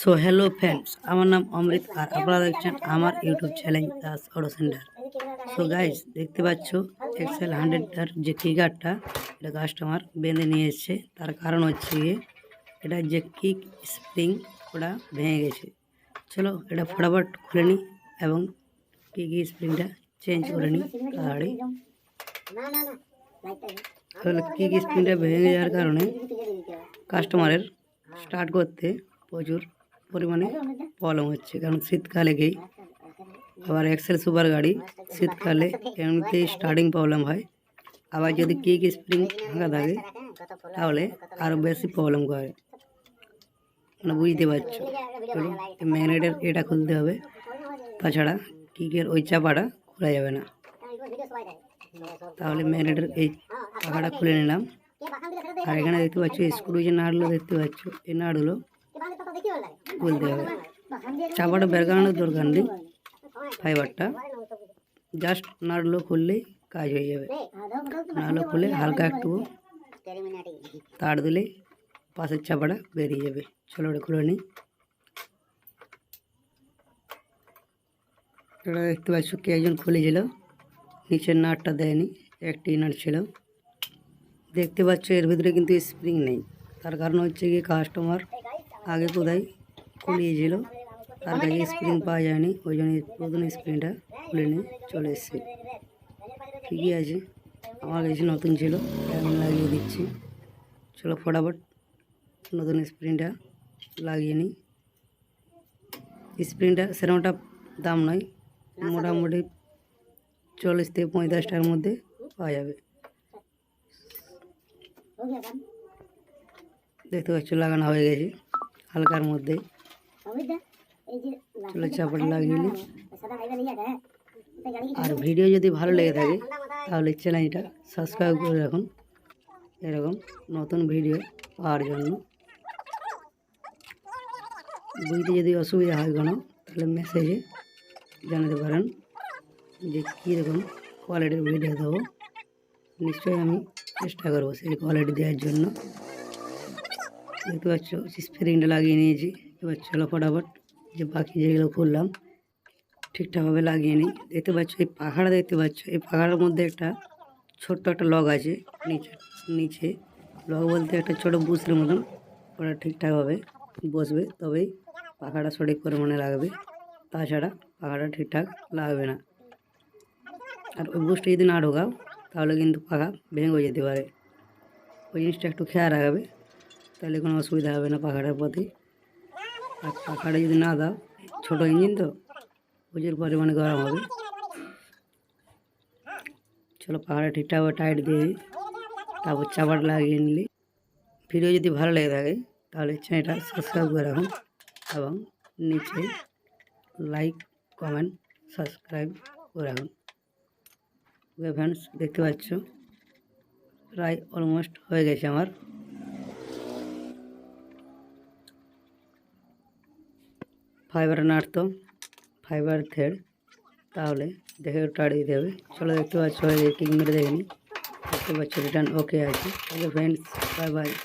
So hello friends, আমার নাম অমৃত আর আপনারা দেখছেন আমার YouTube channel Das auto centre. So guys, দেখতে পাচ্ছ এক্সেল 100টার যে কিকারটা এটা কাস্টমার বেঁধে নিয়ে এসছে। তার কারণ হচ্ছে গিয়ে এটা যে কিক স্প্রিং ওটা ভেঙে গেছে। চলো এটা ফটাফট খুলে নিই এবং কিক স্প্রিংটা চেঞ্জ করে নিই তাড়াতাড়ি। তাহলে কিক স্প্রিংটা ভেঙে যাওয়ার কারণে কাস্টমারের স্টার্ট করতে প্রচুর পরিমাণে প্রবলেম হচ্ছে, কারণ শীতকালে গিয়ে আবার এক্সেল সুপার গাড়ি শীতকালে এমনিতেই স্টার্টিং প্রবলেম হয়, আবার যদি কিক স্প্রিং ভাঙা থাকে তাহলে আরও বেশি প্রবলেম করে, মানে বুঝতে পারছো। চলো ম্যাগনেটের এটা খুলতে হবে, তাছাড়া কিকের ওই চাপাটা খোলা যাবে না। তাহলে ম্যাগনেটের এই পাখাটা খুলে নিলাম। আর এখানে দেখতে পাচ্ছ স্ক্রু যে নাটগুলো দেখতে পাচ্ছ, এই নাটগুলো খুলতে হবে। চাপাটা বের করানোর দরকার নেই, ফাইবারটা জাস্ট নাটগুলো খুললেই কাজ হয়ে যাবে। নাটগুলো খুলে হালকা একটু তার দিলেই পাশের চাপাটা বেরিয়ে যাবে। চলো ওটা খুলে নিই। এটা দেখতে পাচ্ছ কে একজন খুলেছিল, নিচের নাটটা দেয়নি, একটি নাট ছিল। দেখতে পাচ্ছ এর ভিতরে কিন্তু স্প্রিং নেই, তার কারণ হচ্ছে কি কাস্টমার আগে কোথায় খুলিয়েছিল, তার কাছে স্প্রিং পাওয়া যায়নি, ওই জন্য প্রথম স্প্রিংটা খুলে নিয়ে চলে এসছে। ঠিকই আছে, আমার কাছে নতুন ছিল, আমি লাগিয়ে দিচ্ছি। চলো ফটাফট নতুন স্প্রিংটা লাগিয়ে নিই। স্প্রিংটা সেরকমটা দাম নয়, মোটামুটি 40 থেকে 45 টাকার মধ্যে পাওয়া যাবে। দেখতে পাচ্ছ লাগানো হয়ে গেছে হালকার মধ্যে। চলো চাপাটা লাগিয়ে নিই। আর ভিডিও যদি ভালো লেগে থাকে তাহলে চ্যানেলটা সাবস্ক্রাইব করে রাখুন এরকম নতুন ভিডিও পাওয়ার জন্য। বুঝতে যদি অসুবিধা হয় কোনো তাহলে মেসেজে জানাতে পারেন যে কীরকম কোয়ালিটির ভিডিও দেবো। নিশ্চয়ই আমি চেষ্টা করবো সেই কোয়ালিটি দেওয়ার জন্য। দেখতে পাচ্ছ স্প্রিংটা লাগিয়ে নিয়েছি। এবার চলো ফটাফট যে বাকি যেগুলো খুললাম ঠিকঠাকভাবে লাগিয়ে নিই। দেখতে পাচ্ছ এই পাখাটা, দেখতে পাচ্ছ এই পাখাটার মধ্যে একটা ছোট্ট একটা লক আছে নিচে লক বলতে একটা ছোটো বুসের মতন, ওটা ঠিকঠাকভাবে বসবে তবেই পাখাটা সঠিক পরিমাণে লাগবে, তাছাড়া পাখাটা ঠিকঠাক লাগবে না। আর ওই বুসটা যদি না ঢোকাও তাহলে কিন্তু পাখা ভেঙে যেতে পারে, ওই জিনিসটা একটু খেয়াল রাখবে, তাহলে কোনো অসুবিধা হবে না পাখাটার প্রতি। আর পাখাটা যদি না দাও, ছোটো ইঞ্জিন তো প্রচুর পরিমাণে গরম হবে। চলো পাখাটা ঠিকঠাকভাবে টাইট দিয়ে তারপর চাপাটা লাগিয়ে নিলে। ভিডিও যদি ভালো লেগে থাকে তাহলে চ্যানেলটা সাবস্ক্রাইব করে রাখুন এবং নিচে লাইক কমেন্ট সাবস্ক্রাইব করে রাখুন। ওকে ফ্রেন্ডস, দেখতে পাচ্ছ প্রায় অলমোস্ট হয়ে গেছে আমার। ফাইবার নাড়তো ফাইবার থ্রেড, তাহলে দেখে টাড় দিতে হবে। চলো দেখতে পাচ্ছ হয়ে কিক মেরে দেখে নিই। দেখতে পাচ্ছ রিটার্ন ওকে আছে। Okay friends, bye bye.